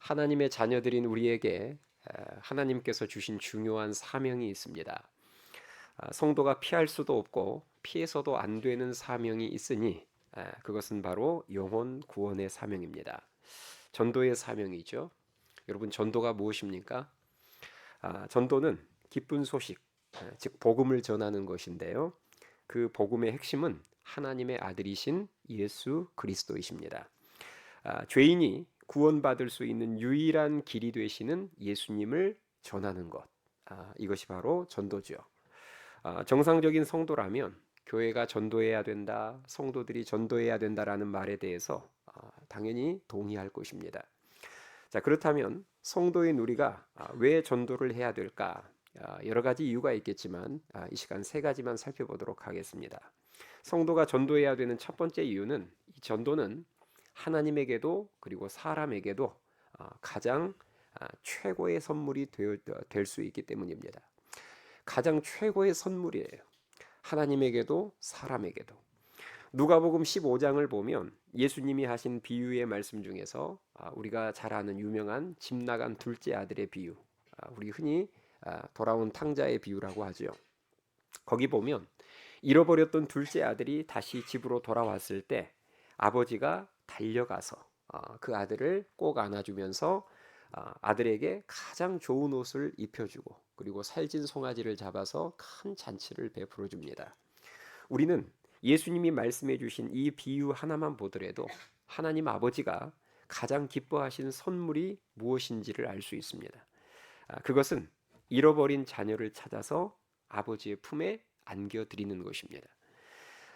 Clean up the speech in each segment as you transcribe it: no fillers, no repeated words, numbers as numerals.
하나님의 자녀들인 우리에게 하나님께서 주신 중요한 사명이 있습니다. 성도가 피할 수도 없고 피해서도 안 되는 사명이 있으니 그것은 바로 영혼 구원의 사명입니다. 전도의 사명이죠. 여러분, 전도가 무엇입니까? 전도는 기쁜 소식, 즉 복음을 전하는 것인데요. 그 복음의 핵심은 하나님의 아들이신 예수 그리스도이십니다. 죄인이 구원받을 수 있는 유일한 길이 되시는 예수님을 전하는 것. 이것이 바로 전도죠. 정상적인 성도라면 교회가 전도해야 된다, 성도들이 전도해야 된다라는 말에 대해서 당연히 동의할 것입니다. 자, 그렇다면 성도인 우리가 왜 전도를 해야 될까? 여러 가지 이유가 있겠지만 이 시간 세 가지만 살펴보도록 하겠습니다. 성도가 전도해야 되는 첫 번째 이유는 이 전도는 하나님에게도 그리고 사람에게도 가장 최고의 선물이 될 수 있기 때문입니다. 가장 최고의 선물이에요. 하나님에게도 사람에게도. 누가복음 15장을 보면 예수님이 하신 비유의 말씀 중에서 우리가 잘 아는 유명한 집 나간 둘째 아들의 비유, 우리 흔히 돌아온 탕자의 비유라고 하죠. 거기 보면 잃어버렸던 둘째 아들이 다시 집으로 돌아왔을 때 아버지가 달려가서 그 아들을 꼭 안아주면서 아들에게 가장 좋은 옷을 입혀주고 그리고 살진 송아지를 잡아서 큰 잔치를 베풀어 줍니다. 우리는 예수님이 말씀해 주신 이 비유 하나만 보더라도 하나님 아버지가 가장 기뻐하신 선물이 무엇인지를 알 수 있습니다. 그것은 잃어버린 자녀를 찾아서 아버지의 품에 안겨드리는 것입니다.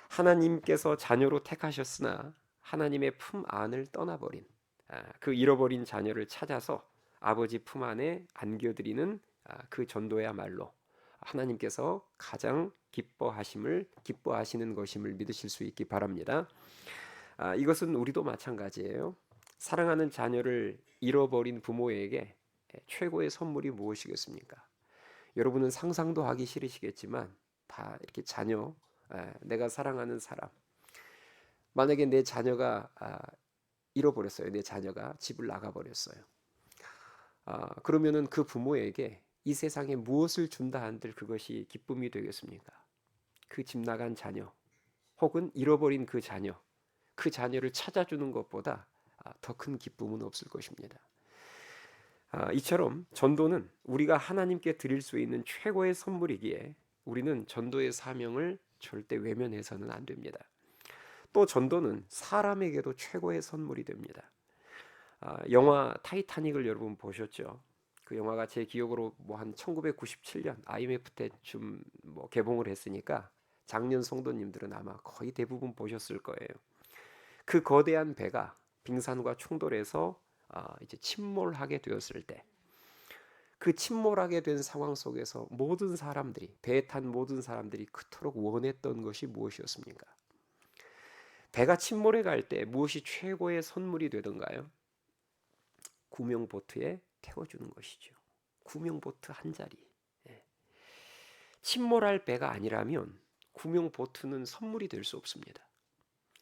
하나님께서 자녀로 택하셨으나 하나님의 품 안을 떠나버린 그 잃어버린 자녀를 찾아서 아버지 품 안에 안겨드리는 그 전도야말로 하나님께서 가장 기뻐하시는 것임을 믿으실 수 있기 바랍니다. 이것은 우리도 마찬가지예요. 사랑하는 자녀를 잃어버린 부모에게 최고의 선물이 무엇이겠습니까? 여러분은 상상도 하기 싫으시겠지만 다 이렇게 자녀, 내가 사랑하는 사람, 만약에 내 자녀가 잃어버렸어요. 내 자녀가 집을 나가버렸어요. 그러면은 그 부모에게 이 세상에 무엇을 준다 한들 그것이 기쁨이 되겠습니까? 그 집 나간 자녀, 혹은 잃어버린 그 자녀, 그 자녀를 찾아주는 것보다 더 큰 기쁨은 없을 것입니다. 이처럼 전도는 우리가 하나님께 드릴 수 있는 최고의 선물이기에 우리는 전도의 사명을 절대 외면해서는 안 됩니다. 또 전도는 사람에게도 최고의 선물이 됩니다. 영화 타이타닉을 여러분 보셨죠? 그 영화가 제 기억으로 뭐 한 1997년 IMF 때쯤 뭐 개봉을 했으니까 작년 성도님들은 아마 거의 대부분 보셨을 거예요. 그 거대한 배가 빙산과 충돌해서 이제 침몰하게 되었을 때, 그 침몰하게 된 상황 속에서 모든 사람들이, 배에 탄 모든 사람들이 그토록 원했던 것이 무엇이었습니까? 배가 침몰해 갈 때 무엇이 최고의 선물이 되던가요? 구명보트에 태워주는 것이죠. 구명보트 한 자리. 예. 침몰할 배가 아니라면 구명보트는 선물이 될 수 없습니다.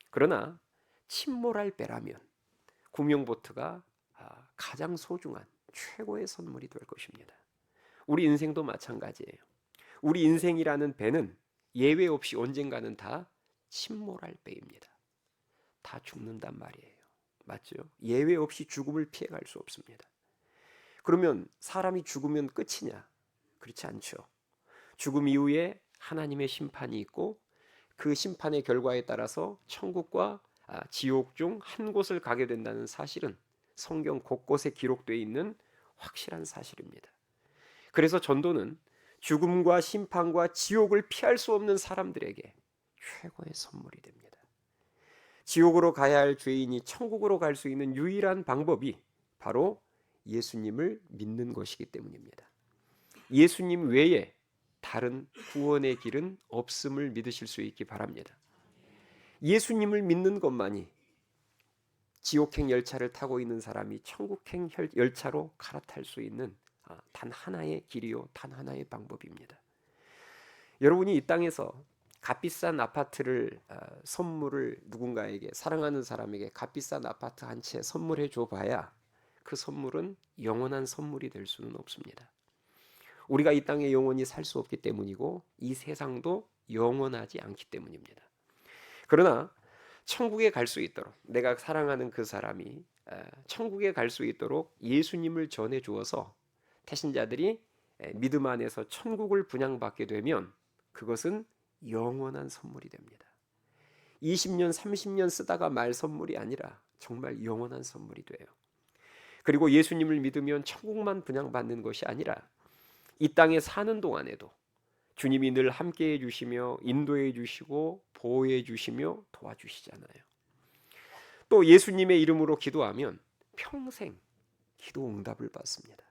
그러나 침몰할 배라면 구명보트가 가장 소중한 최고의 선물이 될 것입니다. 우리 인생도 마찬가지예요. 우리 인생이라는 배는 예외 없이 언젠가는 다 침몰할 배입니다. 다 죽는단 말이에요. 맞죠? 예외 없이 죽음을 피해갈 수 없습니다. 그러면 사람이 죽으면 끝이냐? 그렇지 않죠. 죽음 이후에 하나님의 심판이 있고 그 심판의 결과에 따라서 천국과 지옥 중 한 곳을 가게 된다는 사실은 성경 곳곳에 기록되어 있는 확실한 사실입니다. 그래서 전도는 죽음과 심판과 지옥을 피할 수 없는 사람들에게 최고의 선물이 됩니다. 지옥으로 가야 할 죄인이 천국으로 갈 수 있는 유일한 방법이 바로 예수님을 믿는 것이기 때문입니다. 예수님 외에 다른 구원의 길은 없음을 믿으실 수 있기 바랍니다. 예수님을 믿는 것만이 지옥행 열차를 타고 있는 사람이 천국행 열차로 갈아탈 수 있는 단 하나의 길이요, 단 하나의 방법입니다. 여러분이 이 땅에서 값비싼 아파트를 선물을 누군가에게, 사랑하는 사람에게 값비싼 아파트 한 채 선물해 줘 봐야 그 선물은 영원한 선물이 될 수는 없습니다. 우리가 이 땅에 영원히 살 수 없기 때문이고 이 세상도 영원하지 않기 때문입니다. 그러나 천국에 갈 수 있도록 내가 사랑하는 그 사람이 천국에 갈 수 있도록 예수님을 전해 주어서 태신자들이 믿음 안에서 천국을 분양받게 되면 그것은 영원한 선물이 됩니다. 20년, 30년 쓰다가 말 선물이 아니라 정말 영원한 선물이 돼요. 그리고 예수님을 믿으면 천국만 분양받는 것이 아니라 이 땅에 사는 동안에도 주님이 늘 함께해 주시며 인도해 주시고 보호해 주시며 도와주시잖아요. 또 예수님의 이름으로 기도하면 평생 기도 응답을 받습니다.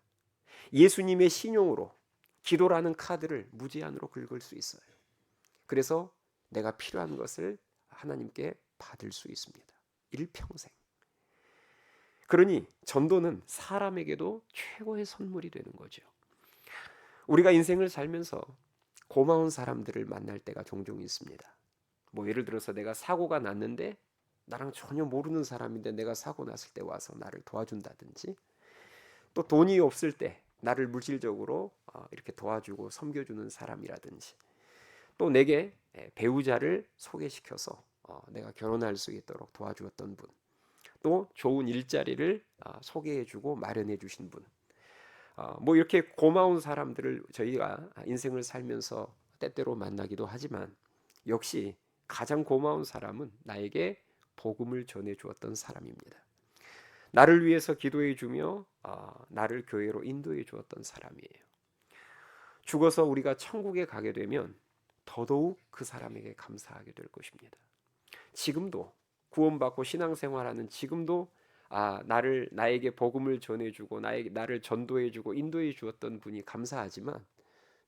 예수님의 신용으로 기도라는 카드를 무제한으로 긁을 수 있어요. 그래서 내가 필요한 것을 하나님께 받을 수 있습니다. 일평생. 그러니 전도는 사람에게도 최고의 선물이 되는 거죠. 우리가 인생을 살면서 고마운 사람들을 만날 때가 종종 있습니다. 뭐 예를 들어서 내가 사고가 났는데 나랑 전혀 모르는 사람인데 내가 사고 났을 때 와서 나를 도와준다든지, 또 돈이 없을 때 나를 물질적으로 이렇게 도와주고 섬겨주는 사람이라든지, 또 내게 배우자를 소개시켜서 내가 결혼할 수 있도록 도와주었던 분, 또 좋은 일자리를 소개해주고 마련해 주신 분, 뭐 이렇게 고마운 사람들을 저희가 인생을 살면서 때때로 만나기도 하지만 역시 가장 고마운 사람은 나에게 복음을 전해 주었던 사람입니다. 나를 위해서 기도해 주며 나를 교회로 인도해 주었던 사람이에요. 죽어서 우리가 천국에 가게 되면 더더욱 그 사람에게 감사하게 될 것입니다. 지금도 구원받고 신앙생활하는 지금도 나에게 복음을 전해주고 나를 전도해주고 인도해 주었던 분이 감사하지만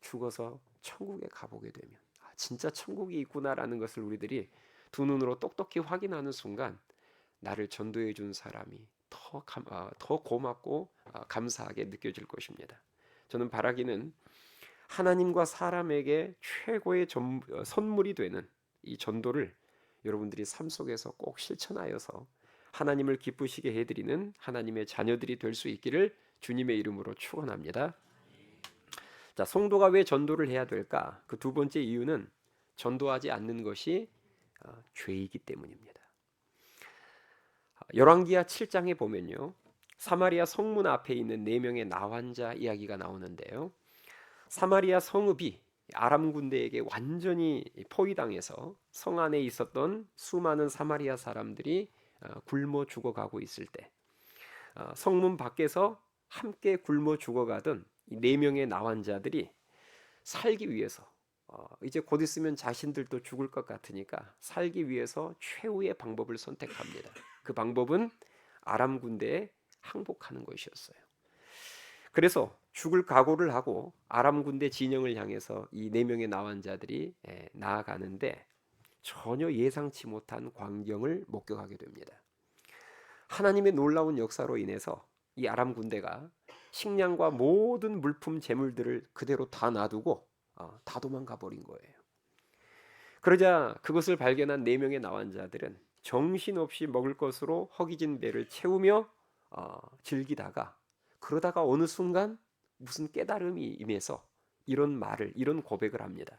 죽어서 천국에 가보게 되면 진짜 천국이 있구나라는 것을 우리들이 두 눈으로 똑똑히 확인하는 순간 나를 전도해 준 사람이 더 고맙고 감사하게 느껴질 것입니다. 저는 바라기는 하나님과 사람에게 최고의 선물이 되는 이 전도를 여러분들이 삶 속에서 꼭 실천하여서 하나님을 기쁘시게 해드리는 하나님의 자녀들이 될 수 있기를 주님의 이름으로 축원합니다. 자, 성도가 왜 전도를 해야 될까? 그 두 번째 이유는 전도하지 않는 것이 죄이기 때문입니다. 열왕기하 7장에 보면요, 사마리아 성문 앞에 있는 4명의 나환자 이야기가 나오는데요, 사마리아 성읍이 아람 군대에게 완전히 포위당해서 성 안에 있었던 수많은 사마리아 사람들이 굶어 죽어가고 있을 때 성문 밖에서 함께 굶어 죽어가던 이 4명의 나환자들이 살기 위해서 이제 곧 있으면 자신들도 죽을 것 같으니까 살기 위해서 최후의 방법을 선택합니다. 그 방법은 아람 군대에 항복하는 것이었어요. 그래서 죽을 각오를 하고 아람 군대 진영을 향해서 이 4명의 나환자들이 나아가는데 전혀 예상치 못한 광경을 목격하게 됩니다. 하나님의 놀라운 역사로 인해서 이 아람 군대가 식량과 모든 물품 재물들을 그대로 다 놔두고 다 도망가 버린 거예요. 그러자 그것을 발견한 4명의 나환자들은 정신없이 먹을 것으로 허기진 배를 채우며 즐기다가, 그러다가 어느 순간 무슨 깨달음이 임해서 이런 고백을 합니다.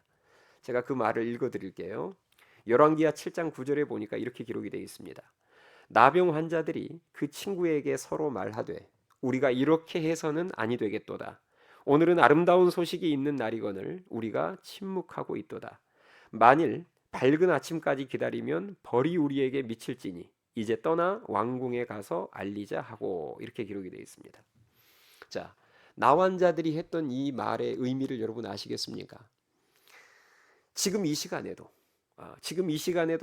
제가 그 말을 읽어드릴게요. 열왕기하 7장 9절에 보니까 이렇게 기록이 되어 있습니다. 나병 환자들이 그 친구에게 서로 말하되 우리가 이렇게 해서는 아니 되겠도다. 오늘은 아름다운 소식이 있는 날이거늘 우리가 침묵하고 있도다. 만일 밝은 아침까지 기다리면 벌이 우리에게 미칠지니 이제 떠나 왕궁에 가서 알리자 하고, 이렇게 기록이 되어 있습니다. 자, 나환자들이 했던 이 말의 의미를 여러분 아시겠습니까? 지금 이 시간에도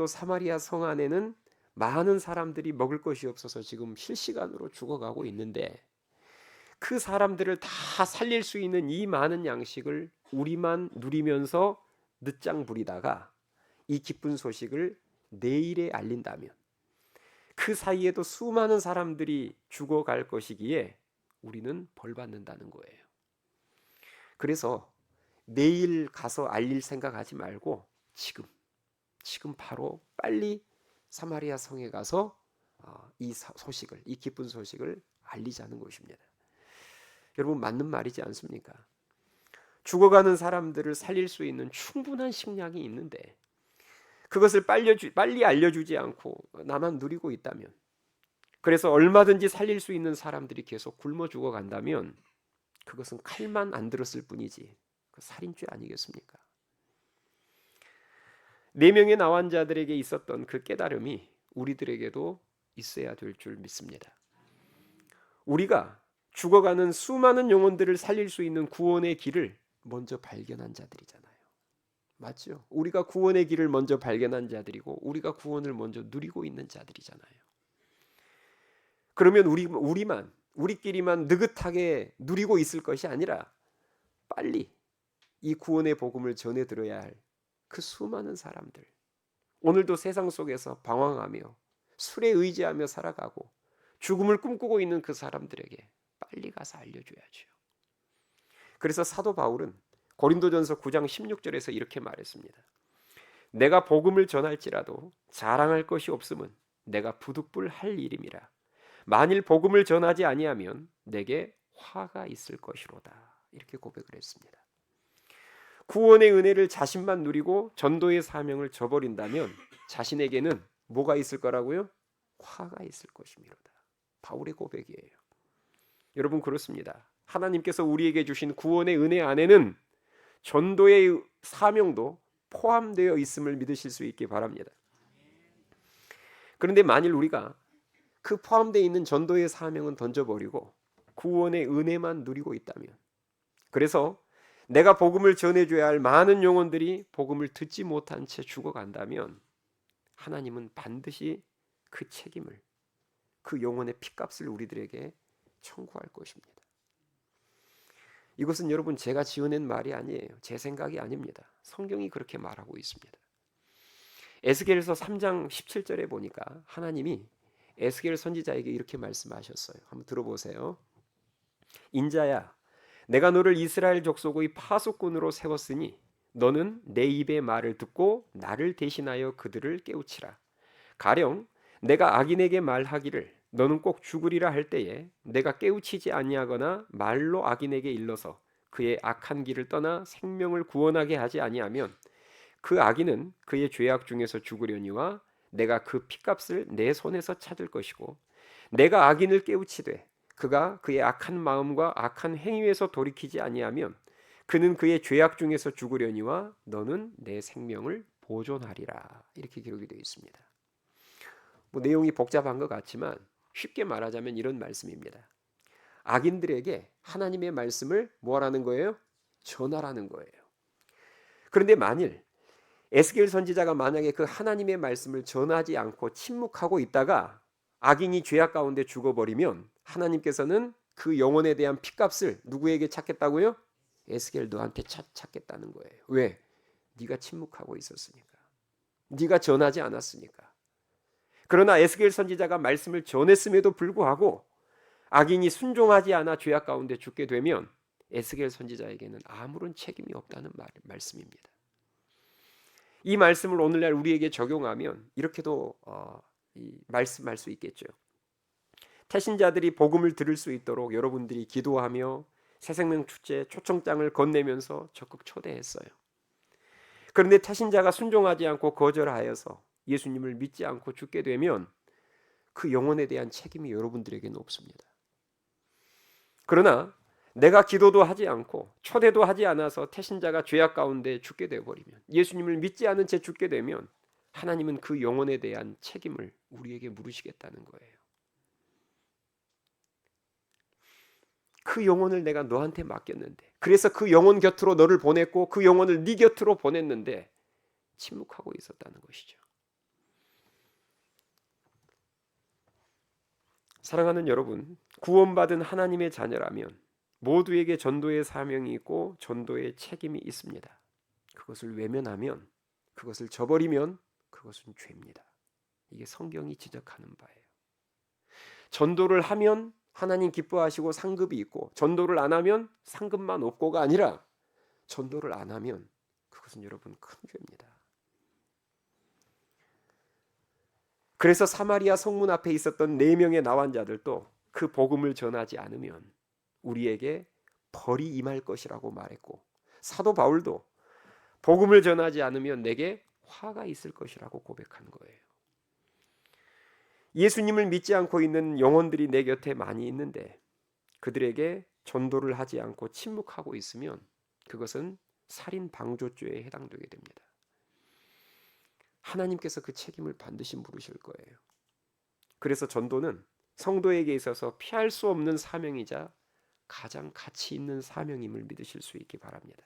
사마리아 성 안에는 많은 사람들이 먹을 것이 없어서 지금 실시간으로 죽어가고 있는데, 그 사람들을 다 살릴 수 있는 이 많은 양식을 우리만 누리면서 늦장 부리다가 이 기쁜 소식을 내일에 알린다면 그 사이에도 수많은 사람들이 죽어갈 것이기에 우리는 벌 받는다는 거예요. 그래서 내일 가서 알릴 생각하지 말고 지금 바로 빨리 사마리아 성에 가서 이 기쁜 소식을 알리자는 것입니다. 여러분, 맞는 말이지 않습니까? 죽어가는 사람들을 살릴 수 있는 충분한 식량이 있는데 그것을 빨리 알려주지 않고 나만 누리고 있다면, 그래서 얼마든지 살릴 수 있는 사람들이 계속 굶어 죽어간다면 그것은 칼만 안 들었을 뿐이지 그 살인죄 아니겠습니까? 4명의 나환자들에게 있었던 그 깨달음이 우리들에게도 있어야 될 줄 믿습니다. 우리가 죽어가는 수많은 영혼들을 살릴 수 있는 구원의 길을 먼저 발견한 자들이잖아요. 맞죠? 우리가 구원의 길을 먼저 발견한 자들이고 우리가 구원을 먼저 누리고 있는 자들이잖아요. 그러면 우리끼리만 느긋하게 누리고 있을 것이 아니라 빨리 이 구원의 복음을 전해 들어야 할 그 수많은 사람들, 오늘도 세상 속에서 방황하며 술에 의지하며 살아가고 죽음을 꿈꾸고 있는 그 사람들에게 빨리 가서 알려줘야죠. 그래서 사도 바울은 고린도전서 9장 16절에서 이렇게 말했습니다. 내가 복음을 전할지라도 자랑할 것이 없음은 내가 부득불할 일임이라. 만일 복음을 전하지 아니하면 내게 화가 있을 것이로다. 이렇게 고백을 했습니다. 구원의 은혜를 자신만 누리고 전도의 사명을 저버린다면 자신에게는 뭐가 있을 거라고요? 화가 있을 것이미로다. 바울의 고백이에요. 여러분, 그렇습니다. 하나님께서 우리에게 주신 구원의 은혜 안에는 전도의 사명도 포함되어 있음을 믿으실 수 있기 바랍니다. 그런데 만일 우리가 그 포함되어 있는 전도의 사명은 던져버리고 구원의 은혜만 누리고 있다면, 그래서 내가 복음을 전해줘야 할 많은 영혼들이 복음을 듣지 못한 채 죽어간다면 하나님은 반드시 그 책임을, 그 영혼의 핏값을 우리들에게 청구할 것입니다. 이것은 여러분 제가 지어낸 말이 아니에요. 제 생각이 아닙니다. 성경이 그렇게 말하고 있습니다. 에스겔서 3장 17절에 보니까 하나님이 에스겔 선지자에게 이렇게 말씀하셨어요. 한번 들어보세요. 인자야, 내가 너를 이스라엘 족속의 파수꾼으로 세웠으니 너는 내 입의 말을 듣고 나를 대신하여 그들을 깨우치라. 가령 내가 악인에게 말하기를 너는 꼭 죽으리라 할 때에 내가 깨우치지 아니하거나 말로 악인에게 일러서 그의 악한 길을 떠나 생명을 구원하게 하지 아니하면 그 악인은 그의 죄악 중에서 죽으려니와 내가 그 핏값을 내 손에서 찾을 것이고, 내가 악인을 깨우치되 그가 그의 악한 마음과 악한 행위에서 돌이키지 아니하면 그는 그의 죄악 중에서 죽으려니와 너는 내 생명을 보존하리라. 이렇게 기록이 되어 있습니다. 내용이 복잡한 것 같지만 쉽게 말하자면 이런 말씀입니다. 악인들에게 하나님의 말씀을 뭐하라는 거예요? 전하라는 거예요. 그런데 만일 에스겔 선지자가 만약에 그 하나님의 말씀을 전하지 않고 침묵하고 있다가 악인이 죄악 가운데 죽어버리면 하나님께서는 그 영혼에 대한 핏값을 누구에게 찾겠다고요? 에스겔 너한테 찾겠다는 거예요. 왜? 네가 침묵하고 있었으니까. 네가 전하지 않았으니까. 그러나 에스겔 선지자가 말씀을 전했음에도 불구하고 악인이 순종하지 않아 죄악 가운데 죽게 되면 에스겔 선지자에게는 아무런 책임이 없다는 말씀입니다. 이 말씀을 오늘날 우리에게 적용하면 이렇게도 말씀할 수 있겠죠. 태신자들이 복음을 들을 수 있도록 여러분들이 기도하며 새생명 축제 초청장을 건네면서 적극 초대했어요. 그런데 태신자가 순종하지 않고 거절하여서 예수님을 믿지 않고 죽게 되면 그 영혼에 대한 책임이 여러분들에게는 없습니다. 그러나 내가 기도도 하지 않고 초대도 하지 않아서 태신자가 죄악 가운데 죽게 되어버리면, 예수님을 믿지 않은 채 죽게 되면 하나님은 그 영혼에 대한 책임을 우리에게 물으시겠다는 거예요. 그 영혼을 내가 너한테 맡겼는데, 그래서 그 영혼 곁으로 너를 보냈고 그 영혼을 네 곁으로 보냈는데 침묵하고 있었다는 것이죠. 사랑하는 여러분, 구원받은 하나님의 자녀라면 모두에게 전도의 사명이 있고 전도의 책임이 있습니다. 그것을 외면하면, 그것을 저버리면 그것은 죄입니다. 이게 성경이 지적하는 바예요. 전도를 하면 하나님 기뻐하시고 상급이 있고, 전도를 안 하면 상급만 없고가 아니라 전도를 안 하면 그것은 여러분 큰 죄입니다. 그래서 사마리아 성문 앞에 있었던 4명의 나환자들도 그 복음을 전하지 않으면 우리에게 벌이 임할 것이라고 말했고, 사도 바울도 복음을 전하지 않으면 내게 화가 있을 것이라고 고백한 거예요. 예수님을 믿지 않고 있는 영혼들이 내 곁에 많이 있는데 그들에게 전도를 하지 않고 침묵하고 있으면 그것은 살인 방조죄에 해당되게 됩니다. 하나님께서 그 책임을 반드시 물으실 거예요. 그래서 전도는 성도에게 있어서 피할 수 없는 사명이자 가장 가치 있는 사명임을 믿으실 수 있기 바랍니다.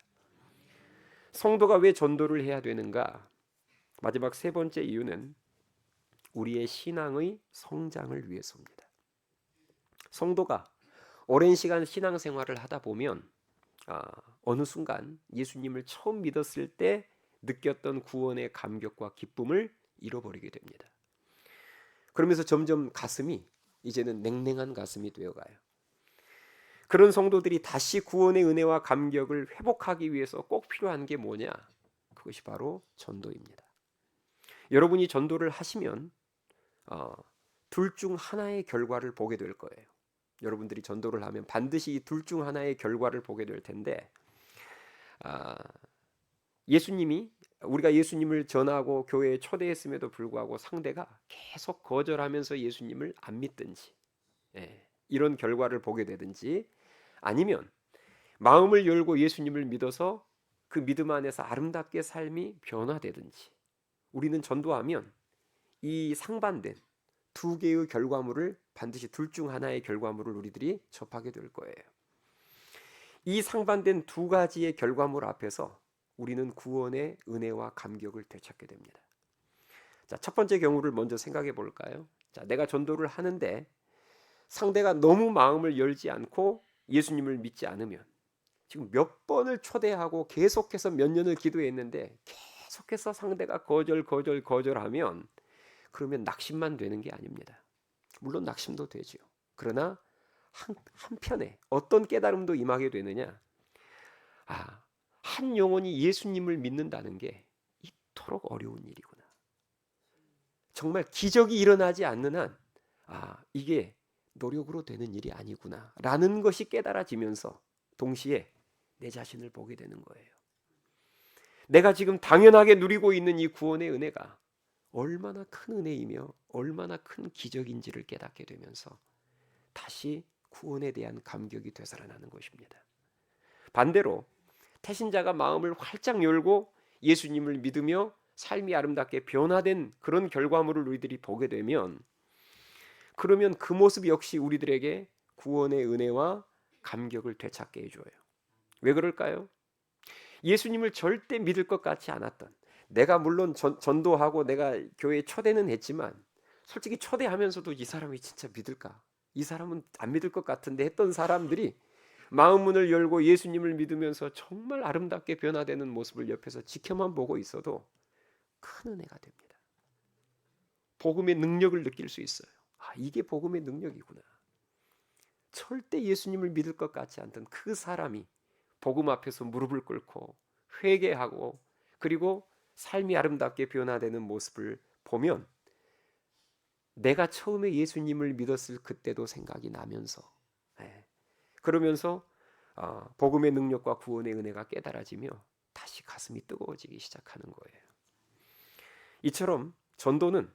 성도가 왜 전도를 해야 되는가? 마지막 세 번째 이유는 우리의 신앙의 성장을 위해서입니다. 성도가 오랜 시간 신앙생활을 하다 보면 어느 순간 예수님을 처음 믿었을 때 느꼈던 구원의 감격과 기쁨을 잃어버리게 됩니다. 그러면서 점점 가슴이 이제는 냉랭한 가슴이 되어가요. 그런 성도들이 다시 구원의 은혜와 감격을 회복하기 위해서 꼭 필요한 게 뭐냐? 그것이 바로 전도입니다. 여러분이 전도를 하시면 둘 중 하나의 결과를 보게 될 거예요. 여러분들이 전도를 하면 반드시 이 둘 중 하나의 결과를 보게 될 텐데, 우리가 예수님을 전하고 교회에 초대했음에도 불구하고 상대가 계속 거절하면서 예수님을 안 믿든지, 이런 결과를 보게 되든지, 아니면 마음을 열고 예수님을 믿어서 그 믿음 안에서 아름답게 삶이 변화되든지, 우리는 전도하면 이 상반된 두 개의 결과물을 반드시 둘 중 하나의 결과물을 우리들이 접하게 될 거예요. 이 상반된 두 가지의 결과물 앞에서 우리는 구원의 은혜와 감격을 되찾게 됩니다. 자, 첫 번째 경우를 먼저 생각해 볼까요? 자, 내가 전도를 하는데 상대가 너무 마음을 열지 않고 예수님을 믿지 않으면, 지금 몇 번을 초대하고 계속해서 몇 년을 기도했는데 계속해서 상대가 거절하면 그러면 낙심만 되는 게 아닙니다. 물론 낙심도 되죠. 그러나 한편에 어떤 깨달음도 임하게 되느냐? 한 영혼이 예수님을 믿는다는 게 이토록 어려운 일이구나. 정말 기적이 일어나지 않는 한 이게 노력으로 되는 일이 아니구나 라는 것이 깨달아지면서 동시에 내 자신을 보게 되는 거예요. 내가 지금 당연하게 누리고 있는 이 구원의 은혜가 얼마나 큰 은혜이며 얼마나 큰 기적인지를 깨닫게 되면서 다시 구원에 대한 감격이 되살아나는 것입니다. 반대로 태신자가 마음을 활짝 열고 예수님을 믿으며 삶이 아름답게 변화된 그런 결과물을 우리들이 보게 되면, 그러면 그 모습 역시 우리들에게 구원의 은혜와 감격을 되찾게 해줘요. 왜 그럴까요? 예수님을 절대 믿을 것 같지 않았던, 내가 물론 전도하고 내가 교회에 초대는 했지만 솔직히 초대하면서도 이 사람이 진짜 믿을까? 이 사람은 안 믿을 것 같은데 했던 사람들이 마음 문을 열고 예수님을 믿으면서 정말 아름답게 변화되는 모습을 옆에서 지켜만 보고 있어도 큰 은혜가 됩니다. 복음의 능력을 느낄 수 있어요. 이게 복음의 능력이구나. 절대 예수님을 믿을 것 같지 않던 그 사람이 복음 앞에서 무릎을 꿇고 회개하고 그리고 삶이 아름답게 변화되는 모습을 보면 내가 처음에 예수님을 믿었을 그때도 생각이 나면서, 그러면서 복음의 능력과 구원의 은혜가 깨달아지며 다시 가슴이 뜨거워지기 시작하는 거예요. 이처럼 전도는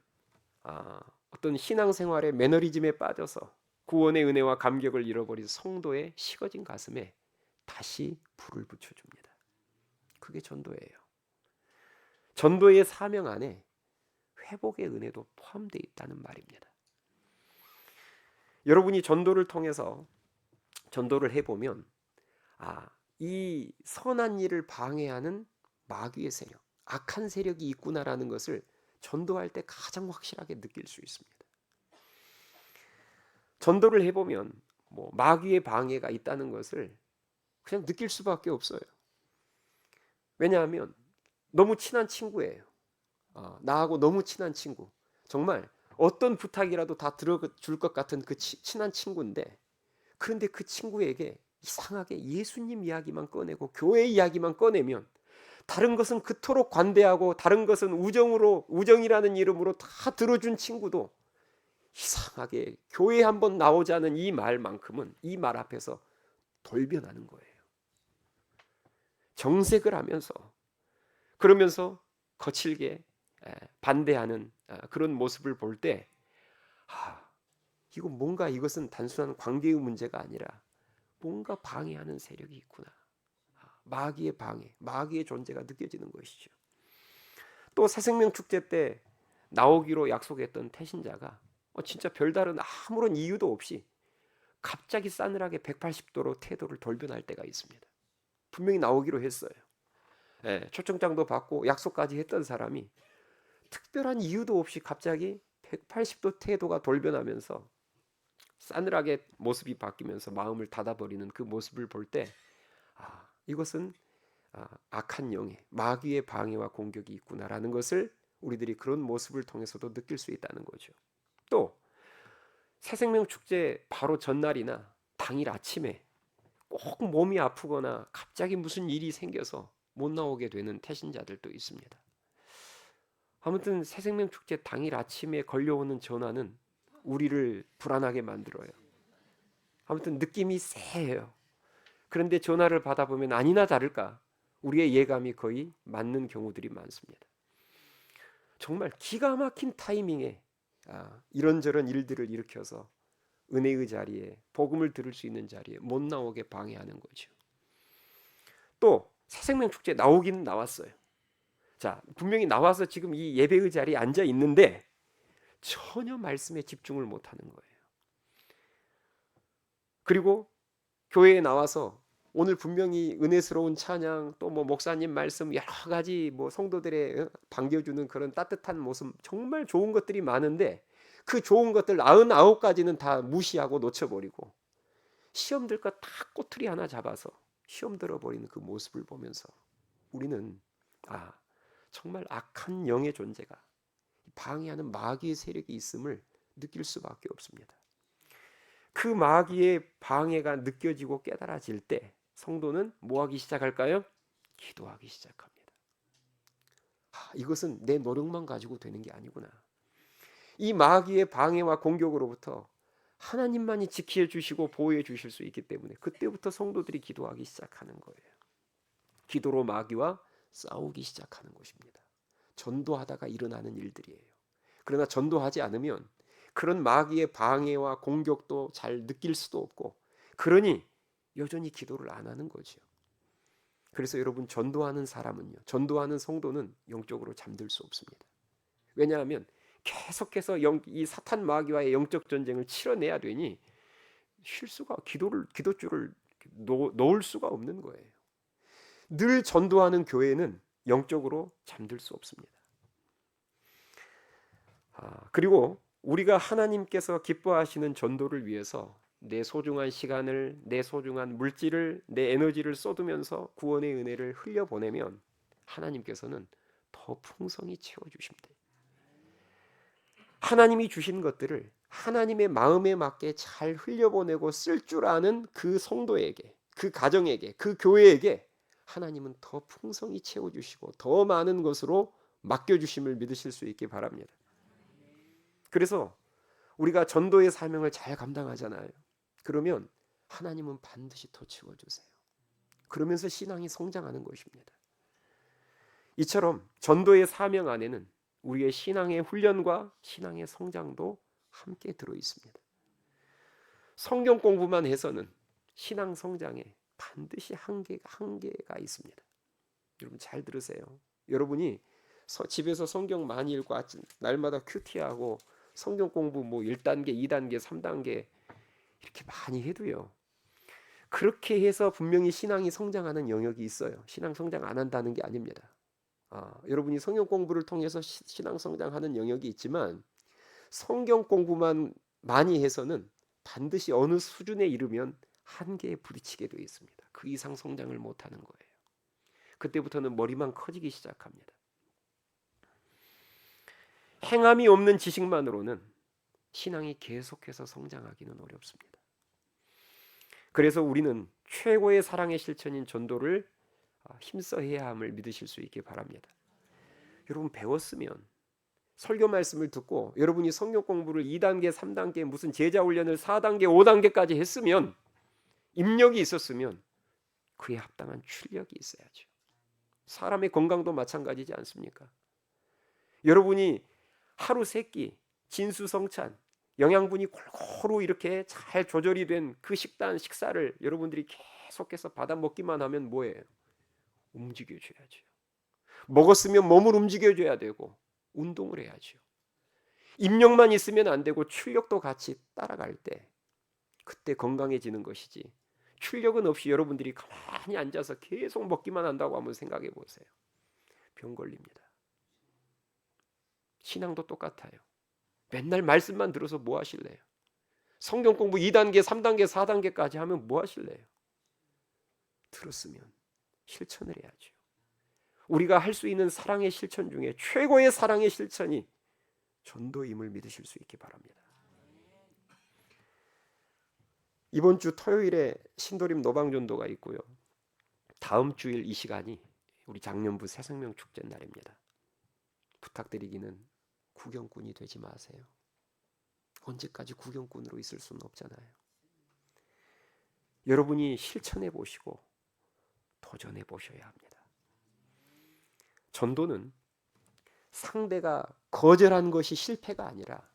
어떤 신앙생활의 매너리즘에 빠져서 구원의 은혜와 감격을 잃어버린 성도의 식어진 가슴에 다시 불을 붙여줍니다. 그게 전도예요. 전도의 사명 안에 회복의 은혜도 포함되어 있다는 말입니다. 여러분이 전도를 통해서 전도를 해보면 이 선한 일을 방해하는 마귀의 세력, 악한 세력이 있구나라는 것을 전도할 때 가장 확실하게 느낄 수 있습니다. 전도를 해보면 마귀의 방해가 있다는 것을 그냥 느낄 수밖에 없어요. 왜냐하면 너무 친한 친구예요. 나하고 너무 친한 친구. 정말 어떤 부탁이라도 다 들어줄 것 같은 그 친한 친구인데, 그런데 그 친구에게 이상하게 예수님 이야기만 꺼내고 교회 이야기만 꺼내면 다른 것은 그토록 관대하고 다른 것은 우정이라는 이름으로 다 들어준 친구도 이상하게 교회 한번 나오자는 이 말만큼은 이 말 앞에서 돌변하는 거예요. 정색을 하면서, 그러면서 거칠게 반대하는 그런 모습을 볼 때, 이거 뭔가 이것은 단순한 관계의 문제가 아니라 뭔가 방해하는 세력이 있구나. 마귀의 방해, 마귀의 존재가 느껴지는 것이죠. 또 새생명 축제 때 나오기로 약속했던 태신자가 진짜 별다른 아무런 이유도 없이 갑자기 싸늘하게 180도로 태도를 돌변할 때가 있습니다. 분명히 나오기로 했어요. 초청장도 받고 약속까지 했던 사람이 특별한 이유도 없이 갑자기 180도 태도가 돌변하면서 싸늘하게 모습이 바뀌면서 마음을 닫아버리는 그 모습을 볼 때, 이것은 악한 영의 마귀의 방해와 공격이 있구나라는 것을 우리들이 그런 모습을 통해서도 느낄 수 있다는 거죠. 또 새생명 축제 바로 전날이나 당일 아침에 꼭 몸이 아프거나 갑자기 무슨 일이 생겨서 못 나오게 되는 태신자들도 있습니다. 아무튼 새생명 축제 당일 아침에 걸려오는 전화는 우리를 불안하게 만들어요. 아무튼 느낌이 쎄해요. 그런데 전화를 받아보면 아니나 다를까 우리의 예감이 거의 맞는 경우들이 많습니다. 정말 기가 막힌 타이밍에 이런저런 일들을 일으켜서 은혜의 자리에, 복음을 들을 수 있는 자리에 못 나오게 방해하는 거죠. 또 새생명 축제 나오기는 나왔어요. 자, 분명히 나와서 지금 이 예배의 자리에 앉아 있는데 전혀 말씀에 집중을 못하는 거예요. 그리고 교회에 나와서 오늘 분명히 은혜스러운 찬양, 또 뭐 목사님 말씀, 여러 가지 뭐 성도들의 반겨주는 그런 따뜻한 모습, 정말 좋은 것들이 많은데 그 좋은 것들 99가지는 다 무시하고 놓쳐버리고 시험 들 것 다 꼬투리 하나 잡아서 시험 들어버리는 그 모습을 보면서 우리는 정말 악한 영의 존재가, 방해하는 마귀의 세력이 있음을 느낄 수밖에 없습니다. 그 마귀의 방해가 느껴지고 깨달아질 때 성도는 뭐하기 시작할까요? 기도하기 시작합니다. 이것은 내 노력만 가지고 되는 게 아니구나. 이 마귀의 방해와 공격으로부터 하나님만이 지켜주시고 보호해 주실 수 있기 때문에 그때부터 성도들이 기도하기 시작하는 거예요. 기도로 마귀와 싸우기 시작하는 것입니다. 전도하다가 일어나는 일들이에요. 그러나 전도하지 않으면 그런 마귀의 방해와 공격도 잘 느낄 수도 없고, 그러니 여전히 기도를 안 하는 거죠. 그래서 여러분, 전도하는 사람은요, 전도하는 성도는 영적으로 잠들 수 없습니다. 왜냐하면 계속해서 이 사탄 마귀와의 영적 전쟁을 치러내야 되니 쉴 수가, 기도줄을 놓을 수가 없는 거예요. 늘 전도하는 교회는 영적으로 잠들 수 없습니다. 그리고 우리가 하나님께서 기뻐하시는 전도를 위해서 내 소중한 시간을, 내 소중한 물질을, 내 에너지를 쏟으면서 구원의 은혜를 흘려보내면 하나님께서는 더 풍성히 채워주십니다. 하나님이 주신 것들을 하나님의 마음에 맞게 잘 흘려보내고 쓸 줄 아는 그 성도에게, 그 가정에게, 그 교회에게 하나님은 더 풍성히 채워주시고 더 많은 것으로 맡겨주심을 믿으실 수 있기 바랍니다. 그래서 우리가 전도의 사명을 잘 감당하잖아요. 그러면 하나님은 반드시 더 채워주세요. 그러면서 신앙이 성장하는 것입니다. 이처럼 전도의 사명 안에는 우리의 신앙의 훈련과 신앙의 성장도 함께 들어 있습니다. 성경 공부만 해서는 신앙 성장에 반드시 한계가 있습니다. 여러분 잘 들으세요. 여러분이 집에서 성경 많이 읽고 날마다 큐티하고 성경 공부 1단계, 2단계, 3단계 이렇게 많이 해도요, 그렇게 해서 분명히 신앙이 성장하는 영역이 있어요. 신앙 성장 안 한다는 게 아닙니다. 여러분이 성경 공부를 통해서 신앙 성장하는 영역이 있지만 성경 공부만 많이 해서는 반드시 어느 수준에 이르면 한계에 부딪히게 되어 있습니다. 그 이상 성장을 못하는 거예요. 그때부터는 머리만 커지기 시작합니다. 행함이 없는 지식만으로는 신앙이 계속해서 성장하기는 어렵습니다. 그래서 우리는 최고의 사랑의 실천인 전도를 힘써 해야 함을 믿으실 수 있기 바랍니다. 여러분 배웠으면 설교 말씀을 듣고 여러분이 성경 공부를 2단계, 3단계, 무슨 제자 훈련을 4단계, 5단계까지 했으면, 입력이 있었으면 그에 합당한 출력이 있어야죠. 사람의 건강도 마찬가지지 않습니까? 여러분이 하루 세 끼 진수성찬 영양분이 골고루 이렇게 잘 조절이 된 그 식사를 여러분들이 계속해서 받아 먹기만 하면 뭐예요? 움직여줘야죠. 먹었으면 몸을 움직여줘야 되고 운동을 해야죠. 입력만 있으면 안 되고 출력도 같이 따라갈 때 그때 건강해지는 것이지, 출력은 없이 여러분들이 가만히 앉아서 계속 먹기만 한다고 한번 생각해 보세요. 병 걸립니다. 신앙도 똑같아요. 맨날 말씀만 들어서 뭐 하실래요? 성경 공부 2단계, 3단계, 4단계까지 하면 뭐 하실래요? 들었으면 실천을 해야죠. 우리가 할 수 있는 사랑의 실천 중에 최고의 사랑의 실천이 전도임을 믿으실 수 있기 바랍니다. 이번 주 토요일에 신도림 노방전도가 있고요. 다음 주일 이 시간이 우리 장년부 새생명 축제 날입니다. 부탁드리기는 구경꾼이 되지 마세요. 언제까지 구경꾼으로 있을 수는 없잖아요. 여러분이 실천해 보시고 도전해 보셔야 합니다. 전도는 상대가 거절한 것이 실패가 아니라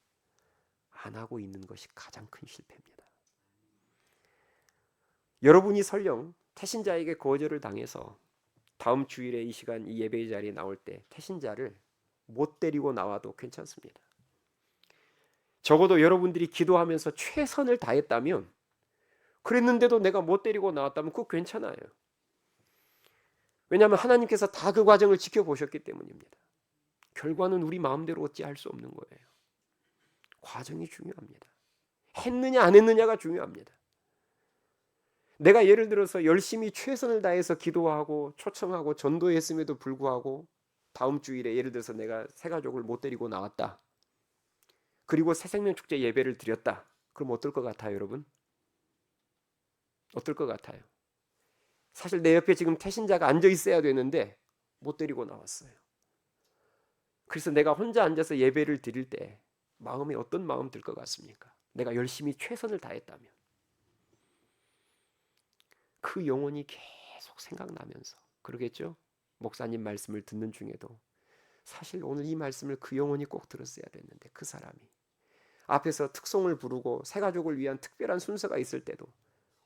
안 하고 있는 것이 가장 큰 실패입니다. 여러분이 설령 태신자에게 거절을 당해서 다음 주일에 이 시간 이 예배의 자리에 나올 때 태신자를 못 데리고 나와도 괜찮습니다. 적어도 여러분들이 기도하면서 최선을 다했다면, 그랬는데도 내가 못 데리고 나왔다면 그거 괜찮아요. 왜냐하면 하나님께서 다 그 과정을 지켜보셨기 때문입니다. 결과는 우리 마음대로 어찌할 수 없는 거예요. 과정이 중요합니다. 했느냐 안 했느냐가 중요합니다. 내가 예를 들어서 열심히 최선을 다해서 기도하고 초청하고 전도했음에도 불구하고 다음 주일에 예를 들어서 내가 새 가족을 못 데리고 나왔다. 그리고 새생명축제 예배를 드렸다. 그럼 어떨 것 같아요, 여러분? 어떨 것 같아요? 사실 내 옆에 지금 태신자가 앉아 있어야 되는데 못 데리고 나왔어요. 그래서 내가 혼자 앉아서 예배를 드릴 때 마음에 어떤 마음 들 것 같습니까? 내가 열심히 최선을 다했다면. 그 영혼이 계속 생각나면서 그러겠죠? 목사님 말씀을 듣는 중에도 사실 오늘 이 말씀을 그 영혼이 꼭 들었어야 됐는데, 그 사람이 앞에서 특송을 부르고 새가족을 위한 특별한 순서가 있을 때도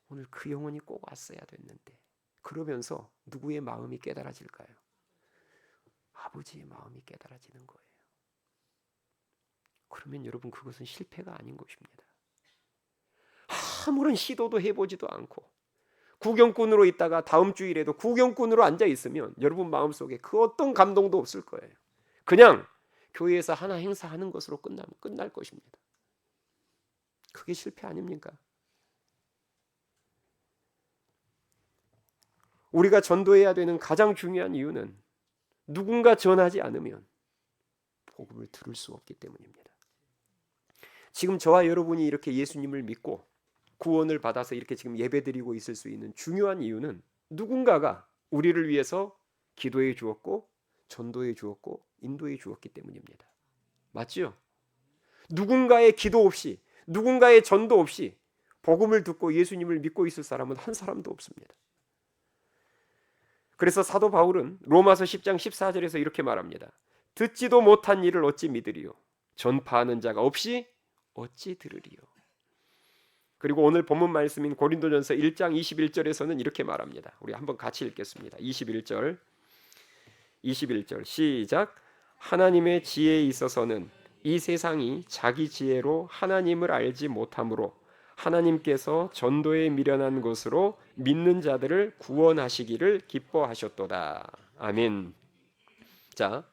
오늘 그 영혼이 꼭 왔어야 됐는데, 그러면서 누구의 마음이 깨달아질까요? 아버지의 마음이 깨달아지는 거예요. 그러면 여러분, 그것은 실패가 아닌 것입니다. 아무런 시도도 해보지도 않고 구경꾼으로 있다가 다음 주일에도 구경꾼으로 앉아 있으면 여러분 마음속에 그 어떤 감동도 없을 거예요. 그냥 교회에서 하나 행사하는 것으로 끝날 것입니다. 그게 실패 아닙니까? 우리가 전도해야 되는 가장 중요한 이유는 누군가 전하지 않으면 복음을 들을 수 없기 때문입니다. 지금 저와 여러분이 이렇게 예수님을 믿고 구원을 받아서 이렇게 지금 예배드리고 있을 수 있는 중요한 이유는 누군가가 우리를 위해서 기도해 주었고 전도해 주었고 인도해 주었기 때문입니다. 맞죠? 누군가의 기도 없이, 누군가의 전도 없이 복음을 듣고 예수님을 믿고 있을 사람은 한 사람도 없습니다. 그래서 사도 바울은 로마서 10장 14절에서 이렇게 말합니다. 듣지도 못한 일을 어찌 믿으리요? 전파하는 자가 없이 어찌 들으리요? 그리고 오늘 본문 말씀인 고린도전서 1장 21절에서는 이렇게 말합니다. 우리 한번 같이 읽겠습니다. 21절 시작. 하나님의 지혜에 있어서는 이 세상이 자기 지혜로 하나님을 알지 못하므로 하나님께서 전도에 미련한 것으로 믿는 자들을 구원하시기를 기뻐하셨도다. 아멘. 자,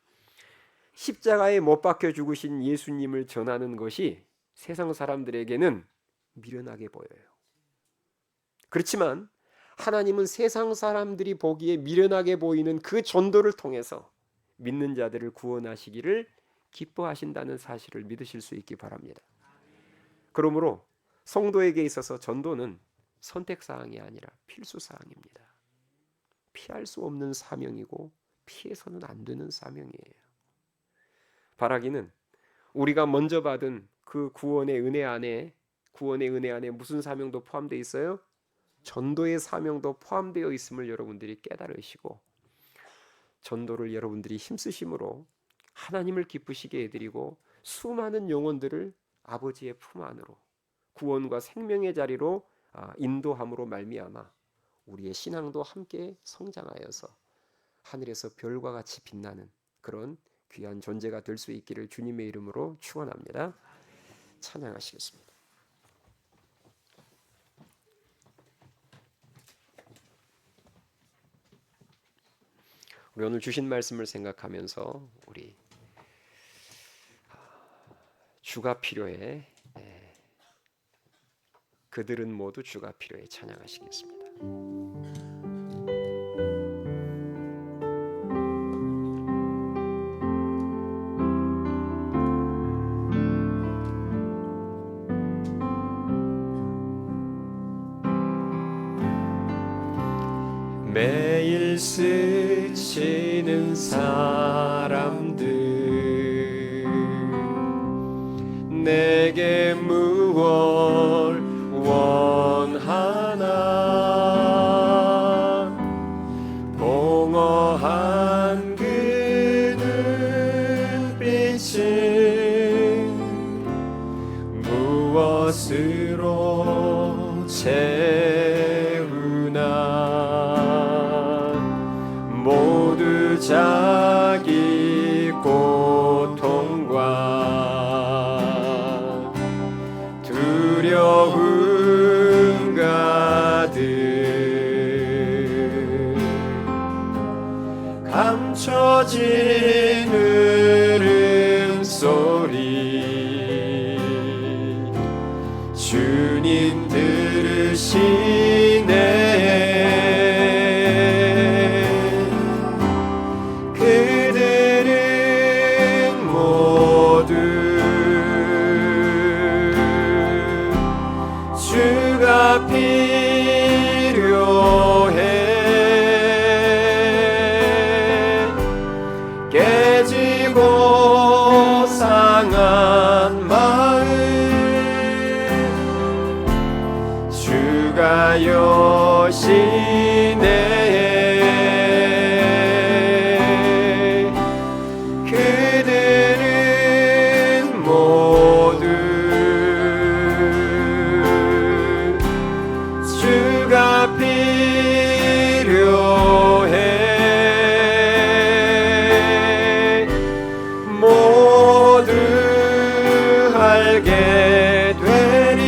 십자가에 못 박혀 죽으신 예수님을 전하는 것이 세상 사람들에게는 미련하게 보여요. 그렇지만 하나님은 세상 사람들이 보기에 미련하게 보이는 그 전도를 통해서 믿는 자들을 구원하시기를 기뻐하신다는 사실을 믿으실 수 있기 바랍니다. 그러므로 성도에게 있어서 전도는 선택사항이 아니라 필수사항입니다. 피할 수 없는 사명이고 피해서는 안 되는 사명이에요. 바라기는 우리가 먼저 받은 그 구원의 은혜 안에 무슨 사명도 포함되어 있어요? 전도의 사명도 포함되어 있음을 여러분들이 깨달으시고 전도를 여러분들이 힘쓰심으로 하나님을 기쁘시게 해드리고 수많은 영혼들을 아버지의 품 안으로 구원과 생명의 자리로 인도함으로 말미암아 우리의 신앙도 함께 성장하여서 하늘에서 별과 같이 빛나는 그런 귀한 존재가 될 수 있기를 주님의 이름으로 축원합니다. 찬양하시겠습니다. 우리 오늘 주신 말씀을 생각하면서 우리 주가 필요해, 그들은 모두 주가 필요해 찬양하시겠습니다. 매일 스치는 사람들 내게 무얼 원하나 공허한 그 눈빛은 무엇으로 모두 자기 고통과 두려움 가득 감춰진 울음소리 주님 들으시네 주가 필요해 깨지고 상한 마음 주가 여시네 그들은 모두 주가 필요해 모두 알게 되리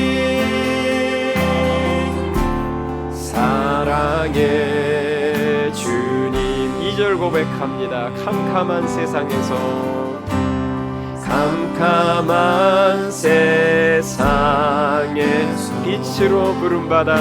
사랑의 주님 2절 고백합니다. 캄캄한 세상에 빛으로 부름받아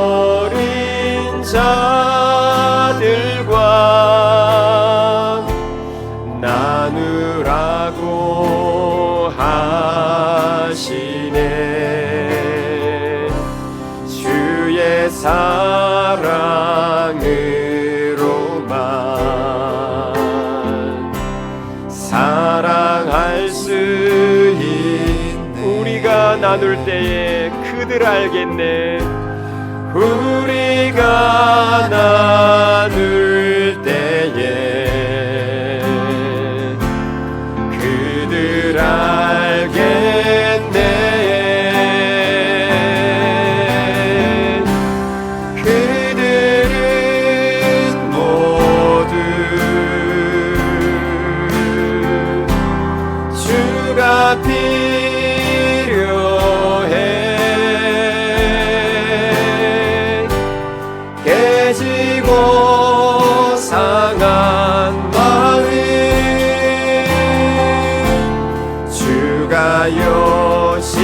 잃어버린 자들과 나누라고 하시네 주의 사랑으로만 사랑할 수 있네 우리가 나눌 때에 그들 알겠네 우리가 나눌 때에 그들 알겠네 그들은 모두 주가 필요해 깨지고 상한 마음 주가 여시네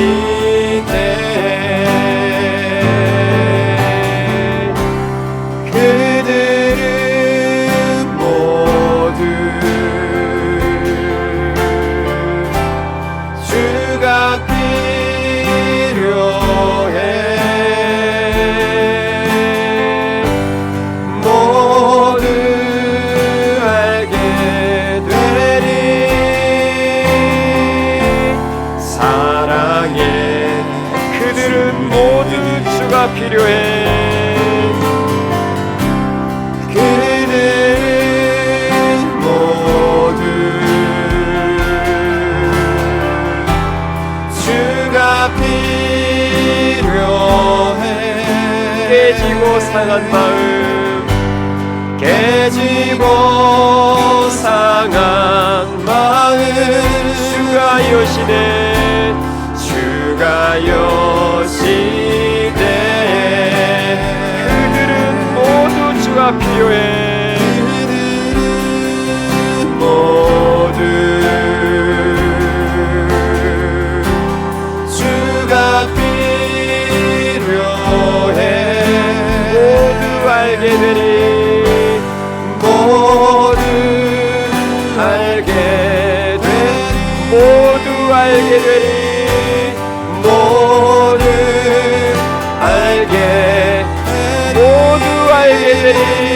그들은 모두 주가 필요해 상한 마음 깨지고 상한 마음 주가 여시네 주가 여시네 그들은 모두 주가 필요해 모두 주가 필요해 모두 알게 되리 모두 알게 되리 모두 알게 되리 모두 알게 모두 알게 되리